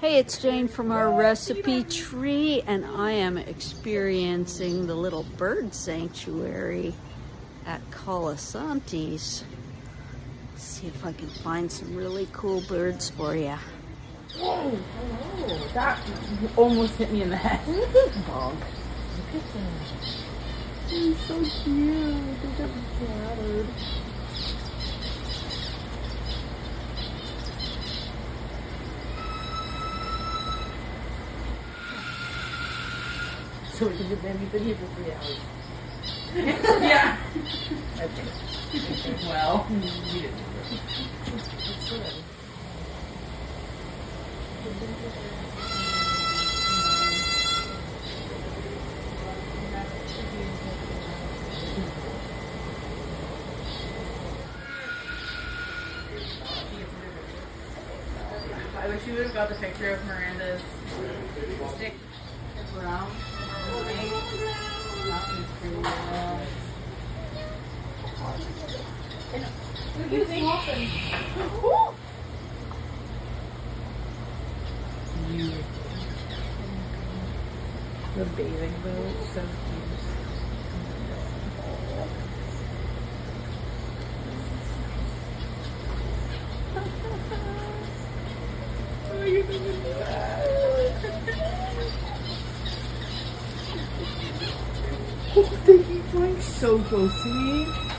Hey, it's Jane from our recipe tree, and I am experiencing the little bird sanctuary at Colasantis. Let's see if I can find some really cool birds for you. Whoa, hello. That almost hit me in the head. Look at this bug. Look at that. He's so cute. They got scattered. So we can do then we've been here for 3 hours. Yeah. Okay. Well, we didn't do it. It's good. I wish you would have got the picture of Miranda's stick around. You think? The bathing boat, so cute. Oh, you're gonna do that. Oh, they keep flying so close to me.